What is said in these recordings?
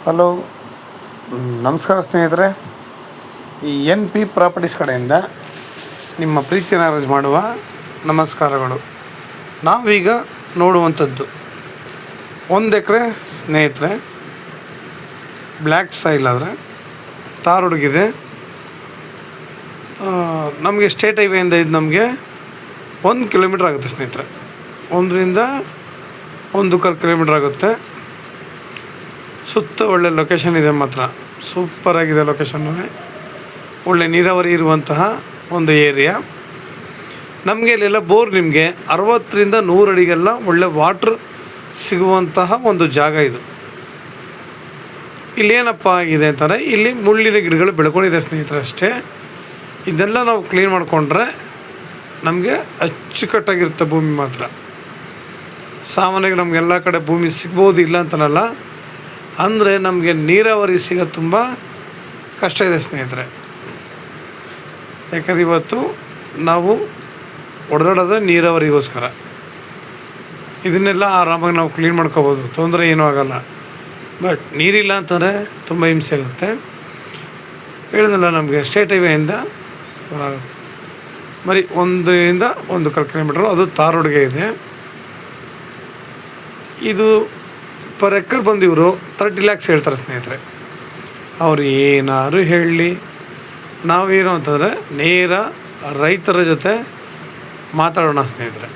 Hello, ನಮಸ್ಕಾರ ಸ್ನೇಹಿತರೆ. ಈ ಎನ್ ಪಿ ಪ್ರಾಪರ್ಟೀಸ್ ಕಡೆಯಿಂದ ನಿಮ್ಮ ಪ್ರೀತಿಯನ್ನು ಅರೇಂಜ್ ಮಾಡುವ ನಮಸ್ಕಾರಗಳು. ನಾವೀಗ ನೋಡುವಂಥದ್ದು 1 ಎಕರೆ ಸ್ನೇಹಿತರೆ, ಬ್ಲ್ಯಾಕ್ ಸಾಯಿಲ್ ಆದರೆ ತಾರ್ ಹುಡುಗಿದೆ. ನಮಗೆ ಸ್ಟೇಟ್ ಹೈವೇಯಿಂದ ಇದು ನಮಗೆ 1 ಕಿಲೋಮೀಟ್ರ್ ಆಗುತ್ತೆ ಸ್ನೇಹಿತರೆ. 1ರಿಂದ 1.25 ಕಿಲೋಮೀಟ್ರ್ ಆಗುತ್ತೆ. ಸುತ್ತ ಒಳ್ಳೆ ಲೊಕೇಶನ್ ಇದೆ, ಮಾತ್ರ ಸೂಪರಾಗಿದೆ ಲೊಕೇಶನ್ನು. ಒಳ್ಳೆ ನೀರಾವರಿ ಇರುವಂತಹ ಒಂದು ಏರಿಯಾ. ನಮಗೆ ಇಲ್ಲೆಲ್ಲ ಬೋರ್ ನಿಮಗೆ 60ರಿಂದ 100 ಅಡಿಗೆಲ್ಲ ಒಳ್ಳೆ ವಾಟ್ರ್ ಸಿಗುವಂತಹ ಒಂದು ಜಾಗ ಇದು. ಇಲ್ಲೇನಪ್ಪ ಆಗಿದೆ ಅಂತಾರೆ, ಇಲ್ಲಿ ಮುಳ್ಳಿನ ಗಿಡಗಳು ಬೆಳ್ಕೊಂಡಿದೆ ಸ್ನೇಹಿತರೆ ಅಷ್ಟೇ. ಇದೆಲ್ಲ ನಾವು ಕ್ಲೀನ್ ಮಾಡಿಕೊಂಡ್ರೆ ನಮಗೆ ಅಚ್ಚುಕಟ್ಟಾಗಿರುತ್ತೆ ಭೂಮಿ. ಮಾತ್ರ ಸಾಮಾನ್ಯವಾಗಿ ನಮಗೆಲ್ಲ ಕಡೆ ಭೂಮಿ ಸಿಗ್ಬೋದು, ಇಲ್ಲ ಅಂತನಲ್ಲ. ಅಂದರೆ ನಮಗೆ ನೀರಾವರಿ ಸಿಗೋದು ತುಂಬ ಕಷ್ಟ ಇದೆ ಸ್ನೇಹಿತರೆ. ಯಾಕಂದರೆ ಇವತ್ತು ನಾವು ಹೊಡೆದಾಡೋದೇ ನೀರಾವರಿಗೋಸ್ಕರ. ಇದನ್ನೆಲ್ಲ ಆರಾಮಾಗಿ ನಾವು ಕ್ಲೀನ್ ಮಾಡ್ಕೋಬೋದು, ತೊಂದರೆ ಏನೂ ಆಗೋಲ್ಲ. ಬಟ್ ನೀರಿಲ್ಲ ಅಂತಂದರೆ ತುಂಬ ಹಿಂಸೆ ಆಗುತ್ತೆ. ಹೇಳಿದ್ನಲ್ಲ, ನಮಗೆ ಸ್ಟೇಟ್ ಹೈವೇಯಿಂದ ಬರೀ 1ರಿಂದ 1.25 ಕಿಲೋಮೀಟ್ರು, ಅದು ತಾರ್ ರೋಡ್ಗೆ ಇದೆ. ಇದು ಪರ್ ಎಕರ್ ಬಂದು ಇವರು 30 lakhs ಹೇಳ್ತಾರೆ ಸ್ನೇಹಿತರೆ. ಅವ್ರು ಏನಾದ್ರು ಹೇಳಲಿ, ನಾವೇನು ಅಂತಂದರೆ ನೇರ ರೈತರ ಜೊತೆ ಮಾತಾಡೋಣ ಸ್ನೇಹಿತರೆ.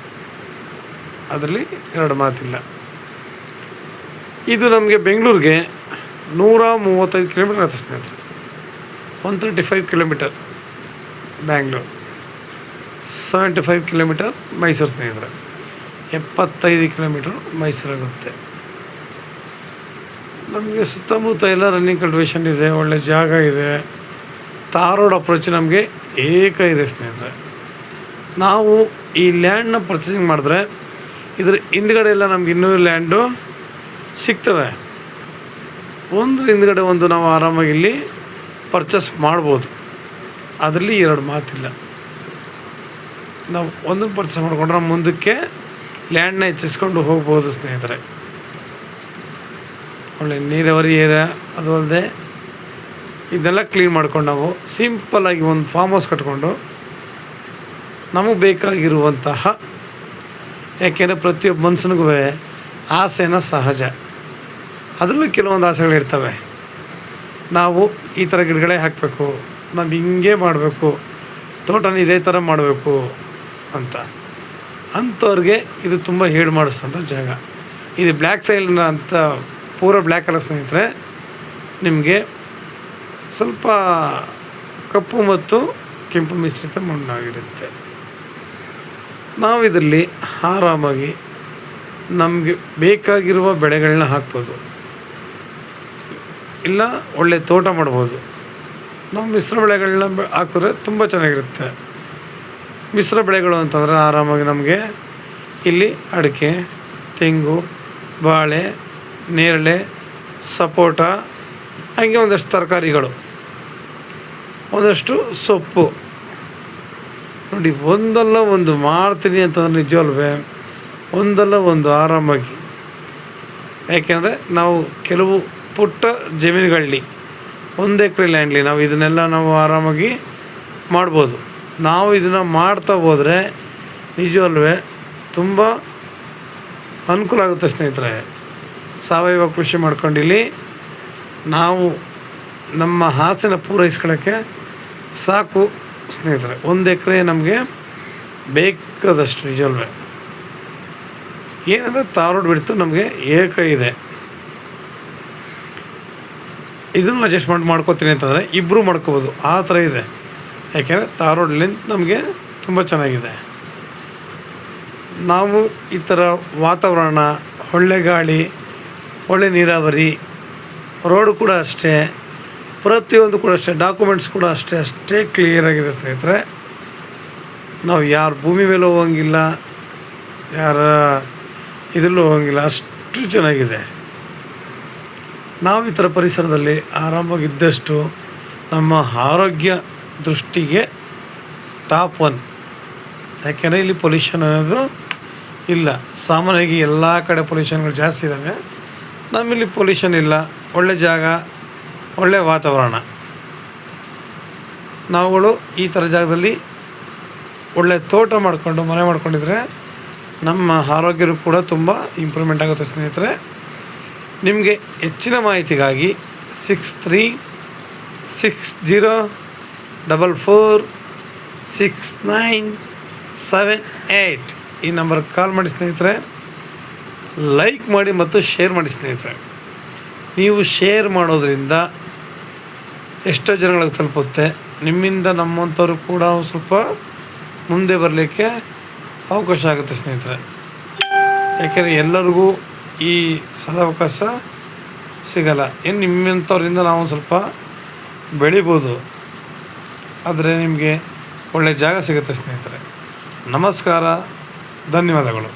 ಅದರಲ್ಲಿ 2 ಮಾತಿಲ್ಲ. ಇದು ನಮಗೆ ಬೆಂಗಳೂರಿಗೆ 135 ಕಿಲೋಮೀಟ್ರ್ ಆಗುತ್ತೆ ಸ್ನೇಹಿತರೆ. 135 ಕಿಲೋಮೀಟರ್ ಬ್ಯಾಂಗ್ಳೂರು, 75 ಕಿಲೋಮೀಟರ್ ಮೈಸೂರು ಸ್ನೇಹಿತರೆ. 75 ಕಿಲೋಮೀಟ್ರ್ ಮೈಸೂರಾಗುತ್ತೆ. ನಮಗೆ ಸುತ್ತಮುತ್ತ ಎಲ್ಲ ರನ್ನಿಂಗ್ ಕಲ್ಟಿವೇಷನ್ ಇದೆ, ಒಳ್ಳೆ ಜಾಗ ಇದೆ. ತಾರ್ ರೋಡ್ ಅಪ್ರೋಚ್ ನಮಗೆ ಏಕ ಇದೆ ಸ್ನೇಹಿತರೆ. ನಾವು ಈ ಲ್ಯಾಂಡ್ನ ಪರ್ಚೇಸಿಂಗ್ ಮಾಡಿದ್ರೆ ಇದ್ರ ಹಿಂದ್ಗಡೆ ಎಲ್ಲ ನಮ್ಗೆ ಇನ್ನೂ ಲ್ಯಾಂಡು ಸಿಗ್ತವೆ. ಹಿಂದ್ಗಡೆ ಒಂದು ನಾವು ಆರಾಮಾಗಿ ಇಲ್ಲಿ ಪರ್ಚೇಸ್ ಮಾಡ್ಬೋದು. ಅದರಲ್ಲಿ 2 ಮಾತಿಲ್ಲ. ನಾವು ಒಂದನ್ನು ಪರ್ಚೇಸ್ ಮಾಡಿಕೊಂಡ್ರೆ ಮುಂದಕ್ಕೆ ಲ್ಯಾಂಡ್ನ ಹೆಚ್ಚಿಸ್ಕೊಂಡು ಹೋಗ್ಬೋದು ಸ್ನೇಹಿತರೆ. ಒಳ್ಳೆ ನೀರಾವರಿ ಏರಿಯಾ. ಅದು ಅಲ್ಲದೆ ಇದೆಲ್ಲ ಕ್ಲೀನ್ ಮಾಡ್ಕೊಂಡು ನಾವು ಸಿಂಪಲ್ಲಾಗಿ ಒಂದು ಫಾರ್ಮ್ ಹೌಸ್ ಕಟ್ಕೊಂಡು ನಮಗೆ ಬೇಕಾಗಿರುವಂತಹ, ಯಾಕೆಂದರೆ ಪ್ರತಿಯೊಬ್ಬ ಮನುಷ್ಯನಿಗೂ ಆಸೆನ ಸಹಜ. ಅದರಲ್ಲೂ ಕೆಲವೊಂದು ಆಸೆಗಳಿರ್ತವೆ. ನಾವು ಈ ಥರ ಗಿಡಗಳೇ ಹಾಕಬೇಕು, ನಾವು ಹಿಂಗೆ ಮಾಡಬೇಕು, ತೋಟನ ಇದೇ ಥರ ಮಾಡಬೇಕು ಅಂತ. ಅಂಥವ್ರಿಗೆ ಇದು ತುಂಬ ಹೇಳಿ ಮಾಡಿಸ್ತಂಥ ಜಾಗ. ಇದು ಬ್ಲ್ಯಾಕ್ ಸಾಯಿಲ್ನ ಅಂತ ಪೂರ ಬ್ಲ್ಯಾಕ್ ಅಲ್ಲ ಸ್ನೇಹಿತರೆ, ನಿಮಗೆ ಸ್ವಲ್ಪ ಕಪ್ಪು ಮತ್ತು ಕೆಂಪು ಮಿಶ್ರಿತ ಮಣ್ಣಾಗಿರುತ್ತೆ. ನಾವು ಇದರಲ್ಲಿ ಆರಾಮಾಗಿ ನಮಗೆ ಬೇಕಾಗಿರುವ ಬೆಳೆಗಳನ್ನ ಹಾಕ್ಬೋದು, ಇಲ್ಲ ಒಳ್ಳೆ ತೋಟ ಮಾಡ್ಬೋದು. ನಾವು ಮಿಶ್ರ ಬೆಳೆಗಳನ್ನ ಹಾಕಿದ್ರೆ ತುಂಬ ಚೆನ್ನಾಗಿರುತ್ತೆ. ಮಿಶ್ರ ಬೆಳೆಗಳು ಅಂತಂದರೆ ಆರಾಮಾಗಿ ನಮಗೆ ಇಲ್ಲಿ ಅಡಿಕೆ, ತೆಂಗು, ಬಾಳೆ, ನೇರಳೆ, ಸಪೋಟ, ಹಾಗೆ ಒಂದಷ್ಟು ತರಕಾರಿಗಳು, ಒಂದಷ್ಟು ಸೊಪ್ಪು. ನೋಡಿ, ಒಂದಲ್ಲ ಒಂದು ಮಾಡ್ತೀನಿ ಅಂತಂದ್ರೆ ನಿಜವಲ್ವೇ, ಒಂದಲ್ಲ ಒಂದು ಆರಾಮಾಗಿ. ಯಾಕೆಂದರೆ ನಾವು ಕೆಲವು ಪುಟ್ಟ ಜಮೀನುಗಳಲ್ಲಿ 1 ಎಕರೆ ಲ್ಯಾಂಡ್ಲಿ ನಾವು ಇದನ್ನೆಲ್ಲ ನಾವು ಆರಾಮಾಗಿ ಮಾಡ್ಬೋದು. ನಾವು ಇದನ್ನು ಮಾಡ್ತಾ ಹೋದರೆ ನಿಜವಲ್ವೇ ತುಂಬ ಅನುಕೂಲ ಆಗುತ್ತೆ ಸ್ನೇಹಿತರೆ. ಸಾವಯವ ಕೃಷಿ ಮಾಡ್ಕೊಂಡಿಲ್ಲಿ ನಾವು ನಮ್ಮ ಆಸೆನ ಪೂರೈಸ್ಕೊಳ್ಳೋಕ್ಕೆ ಸಾಕು ಸ್ನೇಹಿತರೆ. 1 ಎಕರೆ ನಮಗೆ ಬೇಕಾದಷ್ಟು ನಿಜವಲ್ವೇ. ಏನಂದರೆ ತಾರ್ ರೋಡ್ ಬಿಡ್ತು ನಮಗೆ ಏಕ ಇದೆ. ಇದನ್ನು ಅಡ್ಜಸ್ಟ್ಮೆಂಟ್ ಮಾಡ್ಕೋತೀನಿ ಅಂತಂದರೆ ಇಬ್ಬರು ಮಾಡ್ಕೋಬೋದು, ಆ ಥರ ಇದೆ. ಯಾಕೆಂದರೆ ತಾರ್ ರೋಡ್ಲಿಂದ ನಮಗೆ ತುಂಬ ಚೆನ್ನಾಗಿದೆ. ನಾವು ಈ ಥರ ವಾತಾವರಣ, ಒಳ್ಳೆ ಗಾಳಿ, ಒಳ್ಳೆ ನೀರಾವರಿ, ರೋಡು ಕೂಡ ಅಷ್ಟೇ, ಪ್ರತಿಯೊಂದು ಕೂಡ ಅಷ್ಟೇ, ಡಾಕ್ಯುಮೆಂಟ್ಸ್ ಕೂಡ ಅಷ್ಟೇ ಕ್ಲಿಯರಾಗಿದೆ ಸ್ನೇಹಿತರೆ. ನಾವು ಯಾರ ಭೂಮಿ ಮೇಲೆ ಹೋಗಂಗಿಲ್ಲ, ಯಾರ ಇದರಲ್ಲೂ ಹೋಗಂಗಿಲ್ಲ, ಅಷ್ಟು ಚೆನ್ನಾಗಿದೆ. ನಾವು ಈ ಥರ ಪರಿಸರದಲ್ಲಿ ಆರಾಮಾಗಿದ್ದಷ್ಟು ನಮ್ಮ ಆರೋಗ್ಯ ದೃಷ್ಟಿಗೆ ಟಾಪ್ 1. ಯಾಕೆಂದರೆ ಇಲ್ಲಿ ಪೊಲ್ಯೂಷನ್ ಅನ್ನೋದು ಇಲ್ಲ. ಸಾಮಾನ್ಯವಾಗಿ ಎಲ್ಲ ಕಡೆ ಪೊಲ್ಯೂಷನ್ಗಳು ಜಾಸ್ತಿ ಇದ್ದಾವೆ. ನಮ್ಮಲ್ಲಿ ಪೊಲ್ಯೂಷನ್ ಇಲ್ಲ. ಒಳ್ಳೆ ಜಾಗ, ಒಳ್ಳೆಯ ವಾತಾವರಣ. ನಾವುಗಳು ಈ ಥರ ಜಾಗದಲ್ಲಿ ಒಳ್ಳೆ ತೋಟ ಮಾಡಿಕೊಂಡು ಮನೆ ಮಾಡ್ಕೊಂಡಿದ್ರೆ ನಮ್ಮ ಆರೋಗ್ಯನೂ ಕೂಡ ತುಂಬ ಇಂಪ್ರೂವ್ಮೆಂಟ್ ಆಗುತ್ತೆ ಸ್ನೇಹಿತರೆ. ನಿಮಗೆ ಹೆಚ್ಚಿನ ಮಾಹಿತಿಗಾಗಿ 6360446978 ಈ ನಂಬರ್ಗೆ ಕಾಲ್ ಮಾಡಿ ಸ್ನೇಹಿತರೆ. ಲೈಕ್ ಮಾಡಿ ಮತ್ತು ಶೇರ್ ಮಾಡಿ ಸ್ನೇಹಿತರೆ. ನೀವು ಶೇರ್ ಮಾಡೋದ್ರಿಂದ ಎಷ್ಟೋ ಜನಗಳಿಗೆ ತಲುಪುತ್ತೆ. ನಿಮ್ಮಿಂದ ನಮ್ಮಂಥವ್ರು ಕೂಡ ಸ್ವಲ್ಪ ಮುಂದೆ ಬರಲಿಕ್ಕೆ ಅವಕಾಶ ಆಗುತ್ತೆ ಸ್ನೇಹಿತರೆ. ಯಾಕೆಂದರೆ ಎಲ್ಲರಿಗೂ ಈ ಸದಾವಕಾಶ ಸಿಗಲ್ಲ. ಏನು ನಿಮ್ಮಂಥವ್ರಿಂದ ನಾವು ಸ್ವಲ್ಪ ಬೆಳಿಬೋದು, ಆದರೆ ನಿಮಗೆ ಒಳ್ಳೆಯ ಜಾಗ ಸಿಗುತ್ತೆ ಸ್ನೇಹಿತರೆ. ನಮಸ್ಕಾರ, ಧನ್ಯವಾದಗಳು.